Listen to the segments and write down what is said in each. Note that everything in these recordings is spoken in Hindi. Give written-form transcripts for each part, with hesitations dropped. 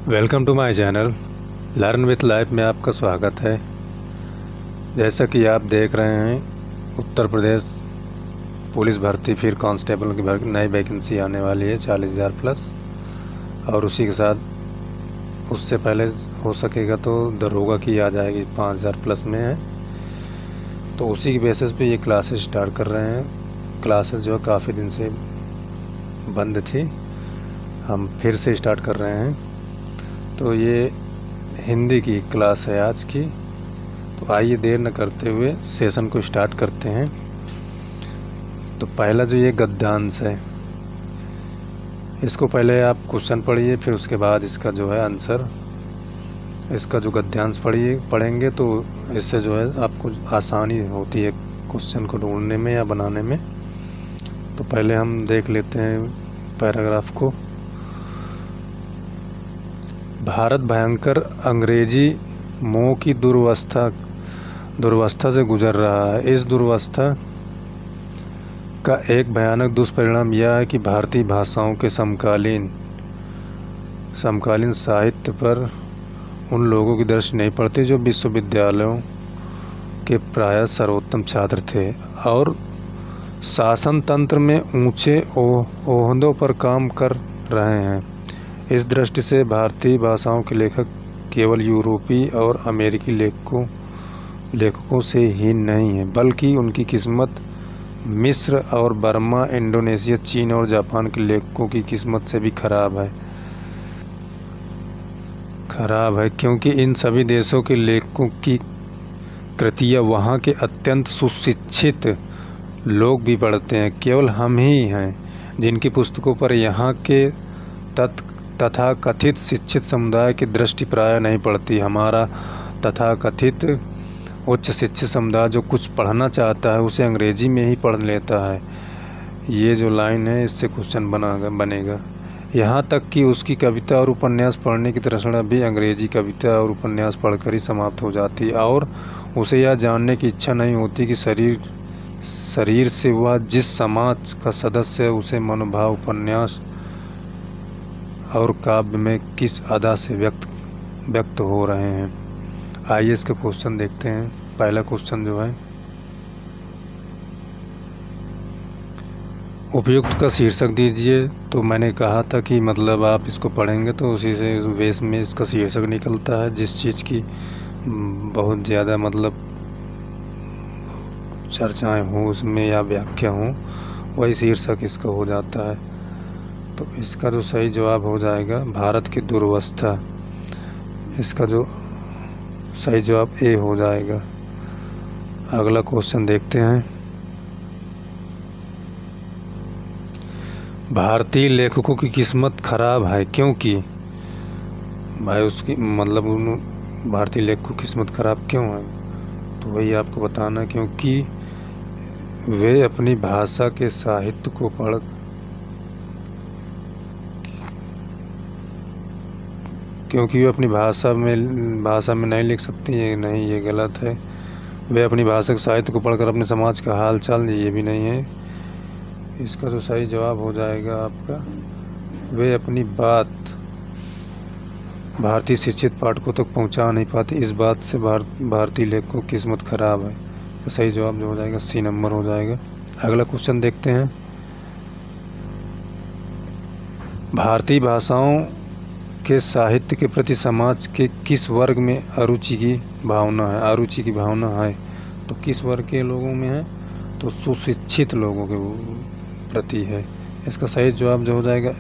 Welcome to my channel learn with life में आपका स्वागत है। जैसा कि आप देख रहे हैं, उत्तर प्रदेश पुलिस भर्ती फिर कांस्टेबल की नई वैकेंसी आने वाली है 40,000 प्लस। और उसी के साथ उससे पहले हो सकेगा तो दरोगा की आ जाएगी 5,000 प्लस में है। तो उसी की बेसिस पे ये क्लासेस स्टार्ट कर रहे हैं। क्लासेस जो है काफ़ी दिन से बंद थी, हम फिर से स्टार्ट कर रहे हैं। तो ये हिंदी की क्लास है आज की। तो आइए देर न करते हुए सेशन को स्टार्ट करते हैं। तो पहला जो ये गद्यांश है, इसको पहले आप क्वेश्चन पढ़िए, फिर उसके बाद इसका जो है आंसर, इसका जो गद्यांश पढ़ेंगे तो इससे जो है आपको आसानी होती है क्वेश्चन को ढूंढने में या बनाने में। तो पहले हम देख लेते हैं पैराग्राफ को। भारत भयंकर अंग्रेजी मोह की दुर्वस्था से गुजर रहा है। इस दुर्वस्था का एक भयानक दुष्परिणाम यह है कि भारतीय भाषाओं के समकालीन साहित्य पर उन लोगों की दृष्टि नहीं पड़ती जो विश्वविद्यालयों के प्रायः सर्वोत्तम छात्र थे और शासन तंत्र में ऊंचे ओहदों पर काम कर रहे हैं। इस दृष्टि से भारतीय भाषाओं के लेखक केवल यूरोपीय और अमेरिकी लेखकों से ही नहीं है, बल्कि उनकी किस्मत मिस्र और बर्मा, इंडोनेशिया, चीन और जापान के लेखकों की किस्मत से भी खराब है, क्योंकि इन सभी देशों के लेखकों की कृतियाँ वहाँ के अत्यंत सुशिक्षित लोग भी पढ़ते हैं। केवल हम ही हैं जिनकी पुस्तकों पर यहाँ के तथाकथित शिक्षित समुदाय की दृष्टि प्राय नहीं पड़ती। हमारा तथाकथित उच्च शिक्षित समुदाय जो कुछ पढ़ना चाहता है उसे अंग्रेजी में ही पढ़ लेता है। ये जो लाइन है, इससे क्वेश्चन बनेगा। यहाँ तक कि उसकी कविता और उपन्यास पढ़ने की तृष्णा भी अंग्रेजी कविता और उपन्यास पढ़कर ही समाप्त हो जाती है और उसे यह जानने की इच्छा नहीं होती कि शरीर से वह जिस समाज का सदस्य है उसे मनोभाव उपन्यास और काव्य में किस अदा से व्यक्त हो रहे हैं। आइए इसके क्वेश्चन देखते हैं। पहला क्वेश्चन जो है, उपयुक्त का शीर्षक दीजिए। तो मैंने कहा था कि मतलब आप इसको पढ़ेंगे तो उसी से वेश में इसका शीर्षक निकलता है। जिस चीज़ की बहुत ज़्यादा मतलब चर्चाएं हों उसमें या व्याख्या हों, वही शीर्षक इसका हो जाता है। तो इसका जो सही जवाब हो जाएगा भारत की दुर्वस्था। इसका जो सही जवाब ए हो जाएगा। अगला क्वेश्चन देखते हैं। भारतीय लेखकों की किस्मत खराब है क्योंकि, भाई उसकी मतलब उन भारतीय लेखकों की किस्मत खराब क्यों है, तो वही आपको बताना। क्योंकि वे अपनी भाषा के साहित्य को क्योंकि वे अपनी भाषा में नहीं लिख सकती है। नहीं, ये गलत है। वे अपनी भाषा के साहित्य को पढ़कर अपने समाज का हाल चाल, ये भी नहीं है। इसका तो सही जवाब हो जाएगा आपका, वे अपनी बात भारतीय शिक्षित पाठकों तक पहुंचा नहीं पाते। इस बात से भारतीय लेखकों की किस्मत खराब है। तो सही जवाब जो हो जाएगा सी नंबर हो जाएगा। अगला क्वेश्चन देखते हैं। भारतीय भाषाओं के साहित्य के प्रति समाज के किस वर्ग में अरुचि की भावना है। तो किस वर्ग के लोगों में है, तो सुशिक्षित लोगों के प्रति है। इसका सही जवाब जो हो जाएगा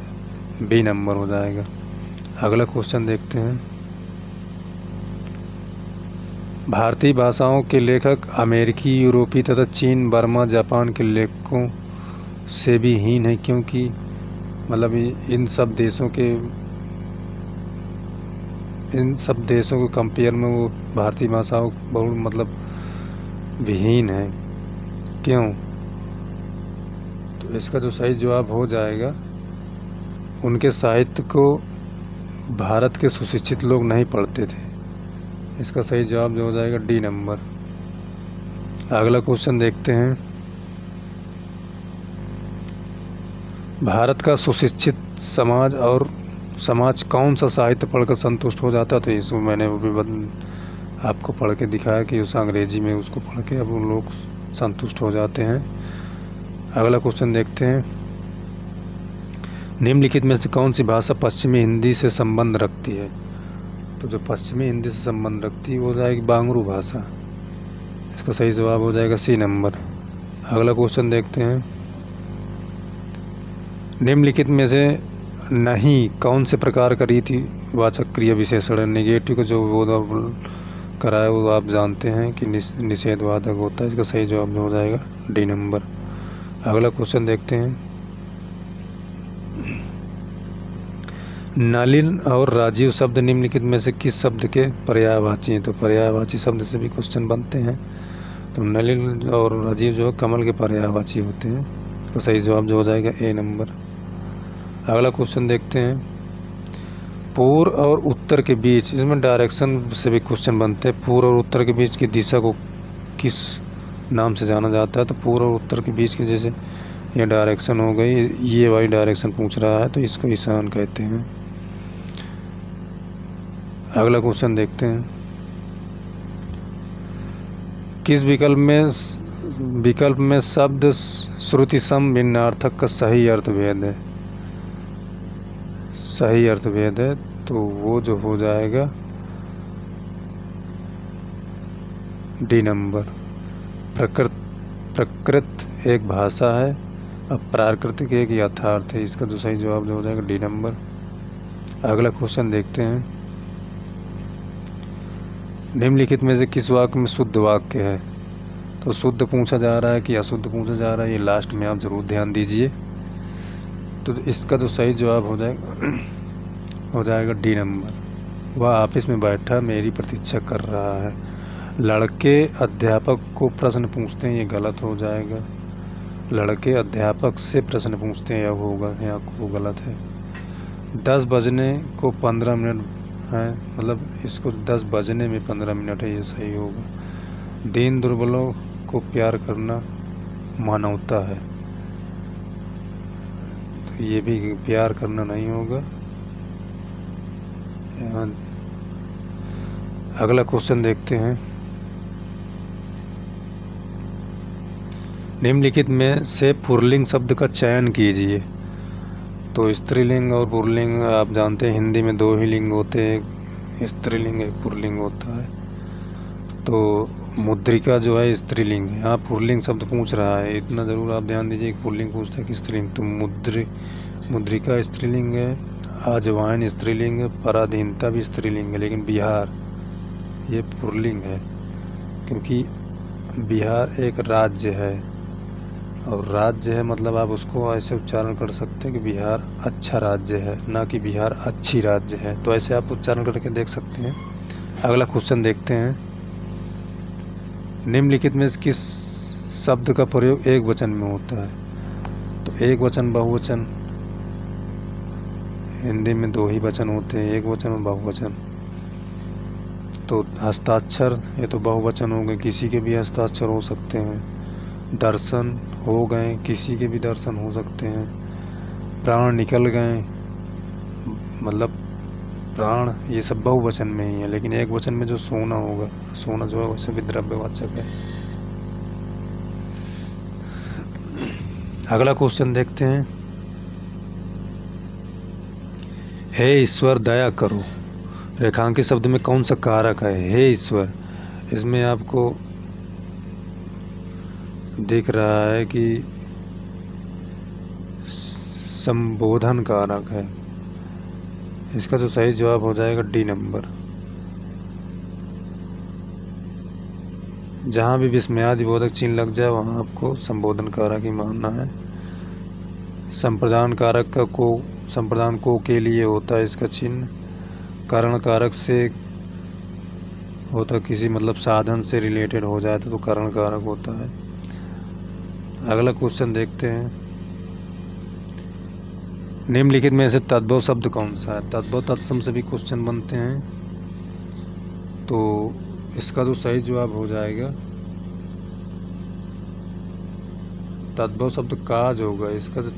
बी नंबर हो जाएगा। अगला क्वेश्चन देखते हैं। भारतीय भाषाओं के लेखक अमेरिकी, यूरोपीय तथा चीन, बर्मा, जापान के लेखकों से भी हीन है क्योंकि मतलब इन सब देशों के कंपेयर में वो भारतीय भाषाओं बहुत मतलब विहीन है। क्यों, तो इसका जो सही जवाब हो जाएगा, उनके साहित्य को भारत के सुशिक्षित लोग नहीं पढ़ते थे। इसका सही जवाब जो हो जाएगा डी नंबर। अगला क्वेश्चन देखते हैं। भारत का सुशिक्षित समाज और समाज कौन सा साहित्य पढ़कर संतुष्ट हो जाता है, तो इसमें मैंने वो भी आपको पढ़ के दिखाया कि उस अंग्रेजी में उसको पढ़ के अब उन लोग संतुष्ट हो जाते हैं। अगला क्वेश्चन देखते हैं, निम्नलिखित में से कौन सी भाषा पश्चिमी हिंदी से संबंध रखती है? तो जो पश्चिमी हिंदी से संबंध रखती है वो हो जाएगी बांगरू भाषा। इसका सही जवाब हो जाएगा सी नंबर। अगला क्वेश्चन देखते हैं, निम्नलिखित में से नहीं कौन से प्रकार का रीतिवाचक क्रिया विशेषण है? नेगेटिव का जो वो करा है वो आप जानते हैं कि निषेधवाचक होता है। इसका सही जवाब हो जाएगा डी नंबर। अगला क्वेश्चन देखते हैं, नलिन और राजीव शब्द निम्नलिखित में से किस शब्द के पर्यायवाची हैं? तो पर्यायवाची शब्द से भी क्वेश्चन बनते हैं। तो नलिन और राजीव जो है कमल के पर्यायवाची होते हैं। तो सही जवाब जो हो जाएगा ए नंबर। अगला क्वेश्चन देखते हैं, पूर्व और उत्तर के बीच, इसमें डायरेक्शन से भी क्वेश्चन बनते हैं। पूर्व और उत्तर के बीच की दिशा को किस नाम से जाना जाता है? तो पूर्व और उत्तर के बीच की, जैसे ये डायरेक्शन हो गई, ये वाली डायरेक्शन पूछ रहा है तो इसको ईशान कहते हैं। अगला क्वेश्चन देखते हैं, किस विकल्प में शब्द श्रुति सम भिन्नार्थक का सही अर्थ भेद है? सही अर्थ भेद है तो वो जो हो जाएगा डी नंबर। प्रकृत एक भाषा है, अब प्राकृतिक एक यथार्थ है। इसका जो सही जवाब जो हो जाएगा डी नंबर। अगला क्वेश्चन देखते हैं, निम्नलिखित में से किस वाक्य में शुद्ध वाक्य है? तो शुद्ध पूछा जा रहा है कि अशुद्ध पूछा जा रहा है, ये लास्ट में आप जरूर ध्यान दीजिए। तो इसका जो सही जवाब हो जाएगा डी नंबर। वह ऑफिस में बैठा मेरी प्रतीक्षा कर रहा है। लड़के अध्यापक को प्रश्न पूछते हैं, ये गलत हो जाएगा। लड़के अध्यापक से प्रश्न पूछते हैं, यह होगा, यहाँ को गलत है। 10 बजने को 15 मिनट है, मतलब इसको 10 बजने में 15 मिनट है, ये सही होगा। दीन दुर्बलों को प्यार करना मानवता है, तो ये भी प्यार करना नहीं होगा। अगला क्वेश्चन देखते हैं, निम्नलिखित में से पुल्लिंग शब्द का चयन कीजिए। तो स्त्रीलिंग और पुल्लिंग आप जानते हैं हिंदी में 2 ही लिंग होते हैं, एक स्त्रीलिंग एक पुल्लिंग होता है। तो मुद्रिका जो है स्त्रीलिंग है, यहाँ पुल्लिंग शब्द पूछ रहा है, इतना ज़रूर आप ध्यान दीजिए कि पुल्लिंग पूछता है कि स्त्रीलिंग। तो मुद्रिका स्त्रीलिंग है, अजवाइन स्त्रीलिंग है, पराधीनता भी स्त्रीलिंग है, लेकिन बिहार ये पुल्लिंग है, क्योंकि बिहार एक राज्य है, और राज्य है मतलब आप उसको ऐसे उच्चारण कर सकते हैं कि बिहार अच्छा राज्य है, ना कि बिहार अच्छी राज्य है। तो ऐसे आप उच्चारण करके देख सकते हैं। अगला क्वेश्चन देखते हैं, निम्नलिखित में किस शब्द का प्रयोग एक वचन में होता है? तो एक वचन बहुवचन, हिंदी में 2 ही वचन होते हैं, एक वचन और बहुवचन। तो हस्ताक्षर ये तो बहुवचन हो गए, किसी के भी हस्ताक्षर हो सकते हैं। दर्शन हो गए, किसी के भी दर्शन हो सकते हैं। प्राण निकल गए, मतलब प्राण, ये सब बहुवचन में ही है, लेकिन एक वचन में जो सोना होगा, सोना जो है वैसे भी द्रव्यवाचक है। अगला क्वेश्चन देखते हैं, हे ईश्वर दया करो, रेखांकित शब्द में कौन सा कारक है? हे ईश्वर, इसमें आपको दिख रहा है कि संबोधन कारक है। इसका जो सही जवाब हो जाएगा डी नंबर। जहाँ भी विस्मयादि बोधक चिन्ह लग जाए वहाँ आपको संबोधन कारक ही मानना है। संप्रदान कारक का संप्रदान को के लिए होता है इसका चिन्ह। कारण कारक से होता किसी मतलब साधन से रिलेटेड हो जाए तो कारण कारक होता है। अगला क्वेश्चन देखते हैं, निम्नलिखित में से तद्भव शब्द कौन सा है? तद्भव तत्सम से भी क्वेश्चन बनते हैं, तो इसका जो सही जवाब हो जाएगा तद्भव शब्द काज होगा। इसका जो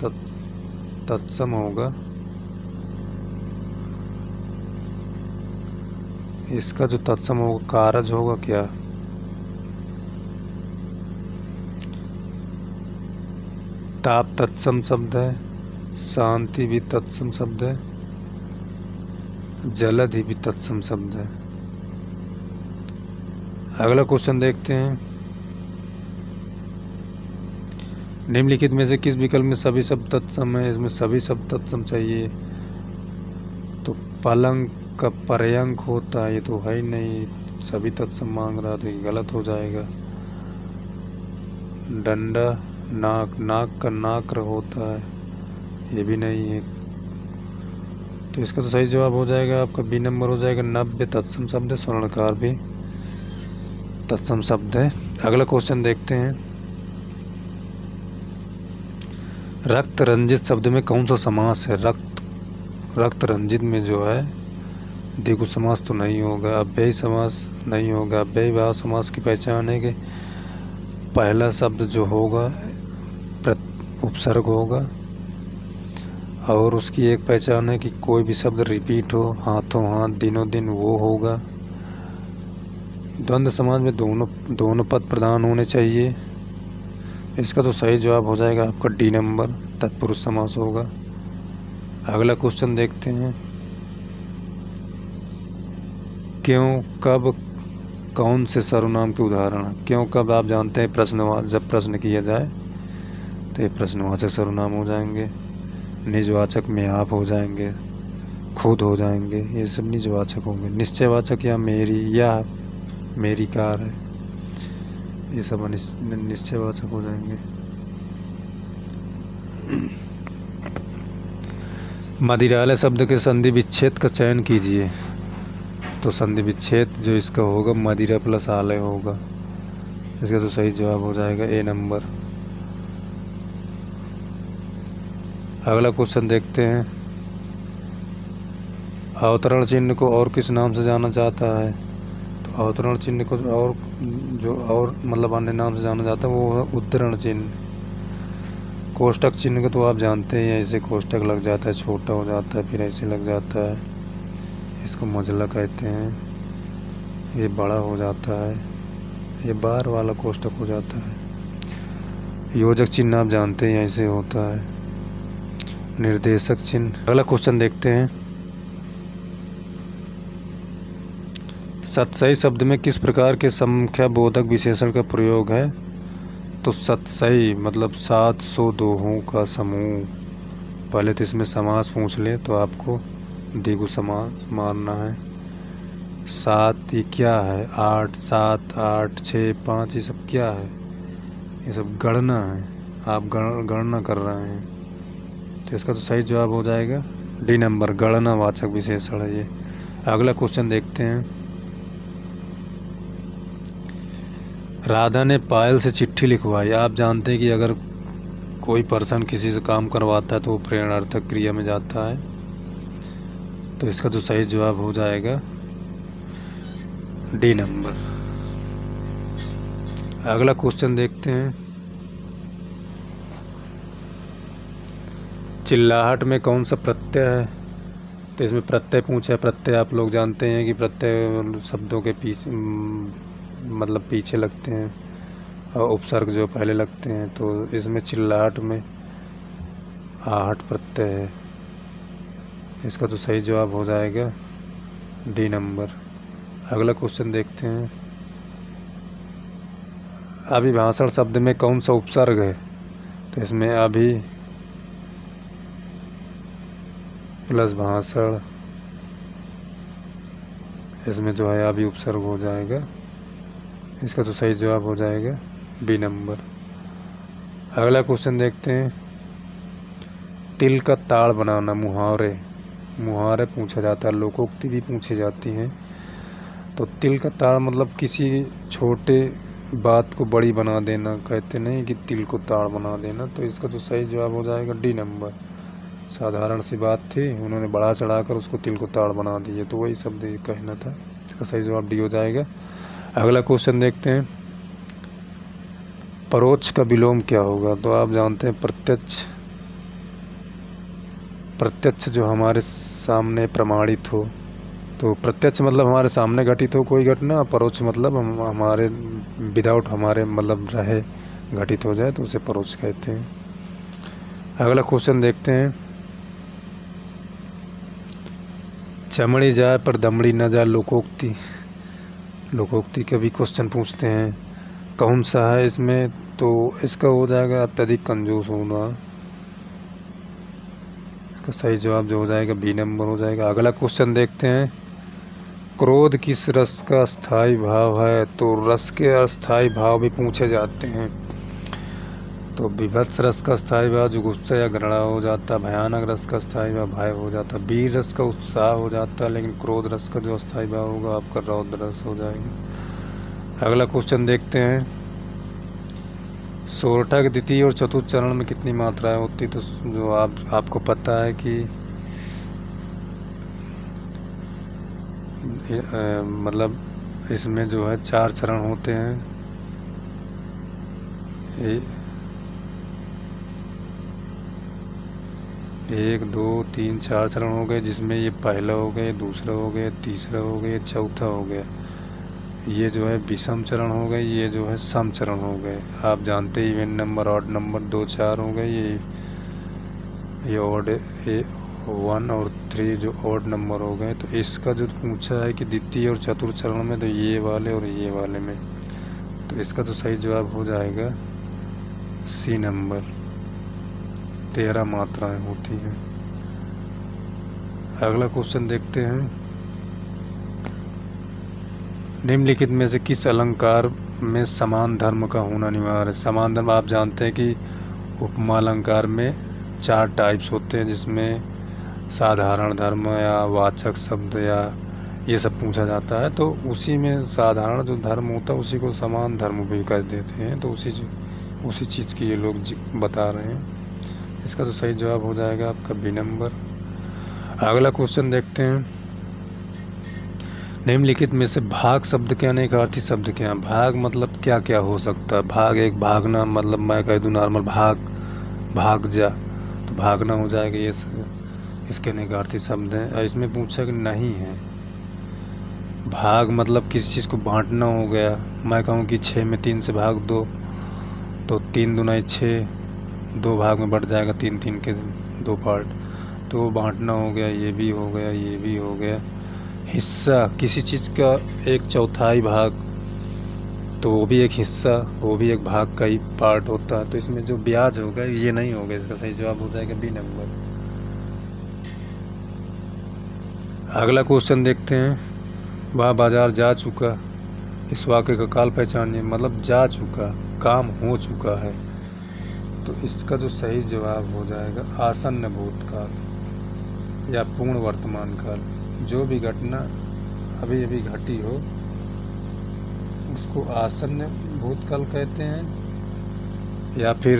तत्सम होगा इसका जो तत्सम होगा कारज होगा क्या? ताप तत्सम शब्द है, शांति भी तत्सम शब्द है, जलधि भी तत्सम शब्द है। अगला क्वेश्चन देखते हैं। निम्नलिखित में से किस विकल्प में सभी शब्द तत्सम है? इसमें सभी शब्द तत्सम चाहिए, तो पलंग का पर्यंक होता है, ये तो है ही नहीं, सभी तत्सम मांग रहा तो ये गलत हो जाएगा। डंडा नाक, नाक का नाक्र होता है, ये भी नहीं है, तो इसका तो सही जवाब हो जाएगा आपका बी नंबर हो जाएगा। नव्य तत्सम शब्द है, स्वर्णकार भी तत्सम शब्द है। अगला क्वेश्चन देखते हैं। रक्त रंजित शब्द में कौन सा समास है? रक्त रंजित में जो है द्विगु समास तो नहीं होगा, अव्ययी समास नहीं होगा। अव्ययी भाव समास की पहचान है कि पहला शब्द जो होगा उपसर्ग होगा, और उसकी एक पहचान है कि कोई भी शब्द रिपीट हो, हाथों हाथ, दिनों दिन, वो होगा। द्वंद्व समास में दोनों पद प्रधान होने चाहिए। इसका तो सही जवाब हो जाएगा आपका डी नंबर, तत्पुरुष समास होगा। अगला क्वेश्चन देखते हैं। क्यों, कब, कौन से सर्वनाम के उदाहरण? क्यों, कब आप जानते हैं प्रश्नवाचक, जब प्रश्न किया जाए तो ये प्रश्नवाचक सर्वनाम हो जाएंगे। निजवाचक में आप हो जाएंगे, खुद हो जाएंगे, ये सब निजवाचक होंगे। निश्चयवाचक या मेरी कार है, ये सब निश्चयवाचक हो जाएंगे। मदिरालय शब्द के संधि विच्छेद का चयन कीजिए, तो संधि विच्छेद जो इसका होगा मदिरा प्लस आलय होगा, इसका तो सही जवाब हो जाएगा ए नंबर। अगला क्वेश्चन देखते हैं। अवतरण चिन्ह को और किस नाम से जाना जाता है? तो अवतरण चिन्ह को और मतलब अन्य नाम से जाना जाता है वो है उद्धरण चिन्ह। कोष्टक चिन्ह को तो आप जानते हैं, ऐसे कोष्टक लग जाता है, छोटा हो जाता है, फिर ऐसे लग जाता है, इसको मजला कहते हैं। ये बड़ा हो जाता है, ये बार वाला कोष्टक हो जाता है। योजक चिन्ह आप जानते हैं, ऐसे होता है। निर्देशक चिन्ह। अगला क्वेश्चन देखते हैं। सतसई शब्द में किस प्रकार के संख्या बोधक विशेषण का प्रयोग है? तो सतसई मतलब 702 का समूह। पहले तो इसमें समास पूछ लें तो आपको द्विगु समास मारना है। 7 ये क्या है? 8, 7, 8, 6, 5 ये सब क्या है? ये सब गणना है, आप गणना कर रहे हैं, तो इसका तो सही जवाब हो जाएगा डी नंबर, गणनावाचक विशेषण है ये। अगला क्वेश्चन देखते हैं। राधा ने पायल से चिट्ठी लिखवाई। आप जानते हैं कि अगर कोई पर्सन किसी से काम करवाता है तो वो प्रेरणार्थक क्रिया में जाता है, तो इसका तो सही जवाब हो जाएगा डी नंबर। अगला क्वेश्चन देखते हैं। चिल्लाहट में कौन सा प्रत्यय है? तो इसमें प्रत्यय पूछा है। प्रत्यय आप लोग जानते हैं कि प्रत्यय शब्दों के मतलब पीछे लगते हैं और उपसर्ग जो पहले लगते हैं, तो इसमें चिल्लाहट में आहट प्रत्यय है, इसका तो सही जवाब हो जाएगा डी नंबर। अगला क्वेश्चन देखते हैं। अभिभाषण शब्द में कौन सा उपसर्ग है? तो इसमें अभि प्लस भाषण, इसमें जो है अभी उपसर्ग हो जाएगा, इसका तो सही जवाब हो जाएगा बी नंबर। अगला क्वेश्चन देखते हैं। तिल का ताड़ बनाना। मुहावरे पूछा जाता है, लोकोक्ति भी पूछी जाती हैं। तो तिल का ताड़ मतलब किसी छोटे बात को बड़ी बना देना, कहते नहीं कि तिल को ताड़ बना देना, तो इसका तो सही जवाब हो जाएगा डी नंबर। साधारण सी बात थी, उन्होंने बढ़ा चढ़ाकर उसको तिल को ताड़ बना दिए, तो वही शब्द कहना था, इसका सही जवाब डी हो जाएगा। अगला क्वेश्चन देखते हैं। परोक्ष का विलोम क्या होगा? तो आप जानते हैं प्रत्यक्ष जो हमारे सामने प्रमाणित हो, तो प्रत्यक्ष मतलब हमारे सामने घटित हो कोई घटना, परोक्ष मतलब हमारे विदाउट हमारे मतलब रहे घटित हो जाए तो उसे परोक्ष कहते हैं। अगला क्वेश्चन देखते हैं। चमड़ी जाए पर दमड़ी न जाए, लोकोक्ति। लोकोक्ति का भी क्वेश्चन पूछते हैं, कौन सा है इसमें? तो इसका हो जाएगा अत्यधिक कंजूस होना। इसका सही जवाब जो हो जाएगा बी नंबर हो जाएगा। अगला क्वेश्चन देखते हैं, क्रोध किस रस का अस्थाई भाव है? तो रस के अस्थाई भाव भी पूछे जाते हैं। तो विभत्स रस का स्थायी भाव जो गुस्सा या घृणा हो जाता, भयानक रस का स्थायी भाव भय हो जाता, वीर रस का उत्साह हो जाता, लेकिन क्रोध रस का जो स्थायी भाव होगा आपका रौद्र रस हो जाएगा। अगला क्वेश्चन देखते हैं, सोरठा के द्वितीय और चतुर्थ चरण में कितनी मात्राएं होती? तो जो आपको पता है कि मतलब इसमें जो है 4 चरण होते हैं। 1 2 3 4 चरण हो गए, जिसमें ये पहला हो गया, दूसरा हो गया, तीसरा हो गया, चौथा हो गया। ये जो है विषम चरण हो गए, ये जो है सम चरण हो गए। आप जानते ही इवन नंबर ऑड नंबर 2 4 हो गए, ये ऑड 1 और 3 जो ऑड नंबर हो गए। तो इसका जो पूछा है कि द्वितीय और चतुर्थ चरण में, तो ये वाले और ये वाले में, तो इसका तो सही जवाब हो जाएगा सी नंबर, 13 मात्राएं होती हैं। अगला क्वेश्चन देखते हैं, निम्नलिखित में से किस अलंकार में समान धर्म का होना अनिवार्य है? समान धर्म आप जानते हैं कि उपमा अलंकार में 4 टाइप्स होते हैं, जिसमें साधारण धर्म या वाचक शब्द या ये सब पूछा जाता है। तो उसी में साधारण जो धर्म होता है उसी को समान धर्म भी कह देते हैं। तो उसी चीज़ की ये लोग बता रहे हैं। इसका तो सही जवाब हो जाएगा आपका बी नंबर। अगला क्वेश्चन देखते हैं, निम्नलिखित में से भाग शब्द के अनेक अर्थी शब्द क्या हैं? भाग मतलब क्या क्या हो सकता है? भाग एक भागना, मतलब मैं कह दूँ नॉर्मल भाग जा, तो भागना हो जाएगा। ये इसके अनेक अर्थी शब्द हैं। इसमें पूछा कि नहीं है। भाग मतलब किसी चीज़ को बांटना हो गया। मैं कहूँ कि 6 में 3 से भाग दो, तो 3 दूना 6, 2 भाग में बढ़ जाएगा, 3 3 के 2 पार्ट, तो बांटना हो गया। ये भी हो गया, ये भी हो गया। हिस्सा किसी चीज़ का 1/4 भाग, तो वो भी एक हिस्सा, वो भी एक भाग का ही पार्ट होता है। तो इसमें जो ब्याज होगा ये नहीं होगा। इसका सही जवाब हो जाएगा बी नंबर। अगला क्वेश्चन देखते हैं, वह बाजार जा चुका, इस वाक्य का काल पहचानिए। मतलब जा चुका, काम हो चुका है। तो इसका जो सही जवाब हो जाएगा आसन्न भूतकाल या पूर्ण वर्तमान काल। जो भी घटना अभी अभी घटी हो उसको आसन्न भूतकाल कहते हैं, या फिर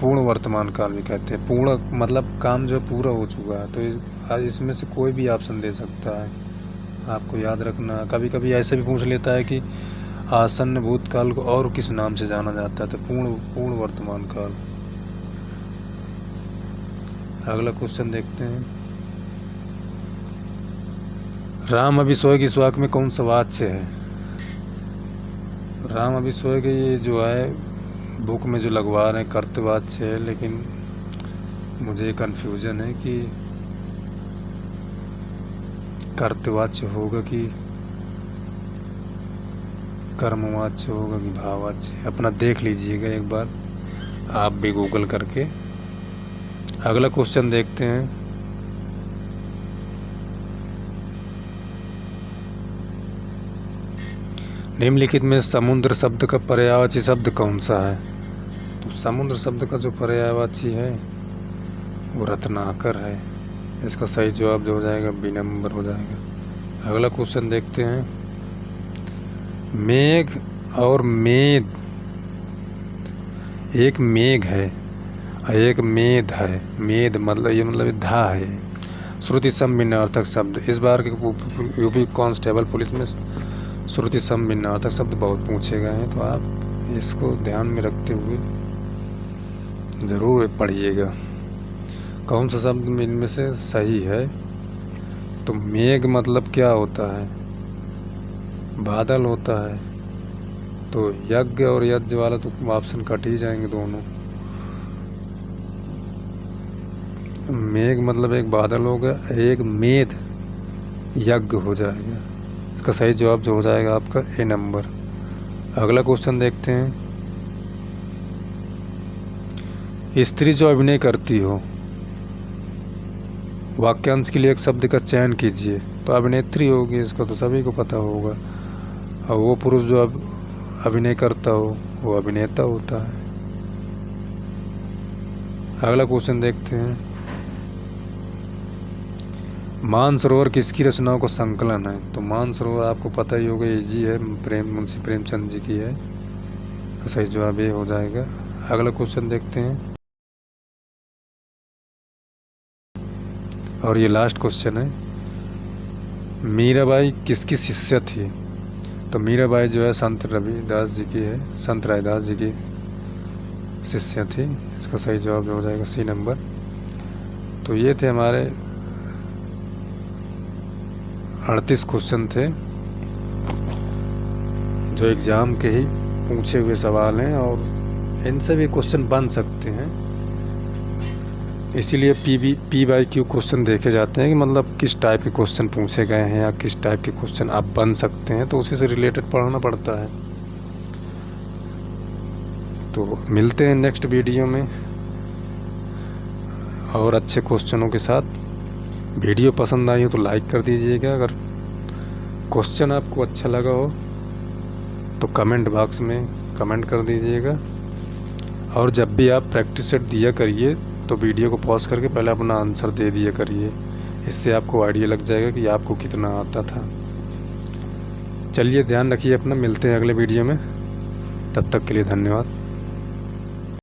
पूर्ण वर्तमान काल भी कहते हैं। पूर्ण मतलब काम जो पूरा हो चुका है। तो इसमें से कोई भी ऑप्शन दे सकता है, आपको याद रखना। कभी कभी ऐसे भी पूछ लेता है कि आसन्न भूतकाल को और किस नाम से जाना जाता है, तो पूर्ण वर्तमान काल। अगला क्वेश्चन देखते हैं, राम अभी सोए के इस वाक्य में कौन सा वाच्य है? राम अभी सोए के ये जो है बुक में जो लगवा रहे हैं कर्तवाच्य है, लेकिन मुझे कन्फ्यूजन है कि कर्तवाच्य होगा कि कर्मवाच्य होगा कि भाववाच्य। अपना देख लीजिएगा एक बार आप भी गूगल करके। अगला क्वेश्चन देखते हैं, निम्नलिखित में समुद्र शब्द का पर्यायवाची शब्द कौन सा है? तो समुद्र शब्द का जो पर्यायवाची है वो रत्नाकर है। इसका सही जवाब जो हो जाएगा बी नंबर हो जाएगा। अगला क्वेश्चन देखते हैं, मेघ और मेद, एक मेघ है और एक मेद है। मेद मतलब धा है, श्रुति सम भिन्नार्थक शब्द। इस बार के यूपी कांस्टेबल पुलिस में श्रुति सम भिन्नार्थक शब्द बहुत पूछे गए हैं, तो आप इसको ध्यान में रखते हुए ज़रूर पढ़िएगा कौन सा शब्द इनमें से सही है। तो मेघ मतलब क्या होता है? बादल होता है। तो यज्ञ और यज्ञ वाला तो ऑप्शन कट ही जाएंगे दोनों। मेघ मतलब एक बादल होगा, एक मेघ यज्ञ हो जाएगा। इसका सही जवाब जो हो जाएगा आपका ए नंबर। अगला क्वेश्चन देखते हैं। स्त्री जो अभिनय करती हो, वाक्यांश के लिए एक शब्द का चयन कीजिए। तो अभिनेत्री होगी, इसका तो सभी को पता होगा। और वो पुरुष जो अभिनय करता हो वो अभिनेता होता है। अगला क्वेश्चन देखते हैं। मानसरोवर किसकी रचनाओं का संकलन है? तो मानसरोवर आपको पता ही होगा, ये जी है, मुंशी प्रेमचंद जी की है। तो सही जवाब ये हो जाएगा। अगला क्वेश्चन देखते हैं और ये लास्ट क्वेश्चन है। मीराबाई किसकी शिष्य थी? तो मीराबाई जो है संत रविदास जी की है, संत रविदास जी की शिष्य थी। इसका सही जवाब हो जाएगा सी नंबर। तो ये थे हमारे 38 क्वेश्चन थे जो एग्ज़ाम के ही पूछे हुए सवाल हैं, और इनसे भी क्वेश्चन बन सकते हैं। इसीलिए पी बाई क्यू क्वेश्चन देखे जाते हैं कि मतलब किस टाइप के क्वेश्चन पूछे गए हैं या किस टाइप के क्वेश्चन आप बन सकते हैं, तो उसी से रिलेटेड पढ़ना पड़ता है। तो मिलते हैं नेक्स्ट वीडियो में और अच्छे क्वेश्चनों के साथ। वीडियो पसंद आई हो तो लाइक कर दीजिएगा। अगर क्वेश्चन आपको अच्छा लगा हो तो कमेंट बॉक्स में कमेंट कर दीजिएगा। और जब भी आप प्रैक्टिस सेट दिया करिए तो वीडियो को पॉज करके पहले अपना आंसर दे दिया करिए। इससे आपको आइडिया लग जाएगा कि आपको कितना आता था। चलिए ध्यान रखिए अपना, मिलते हैं अगले वीडियो में। तब तक के लिए धन्यवाद।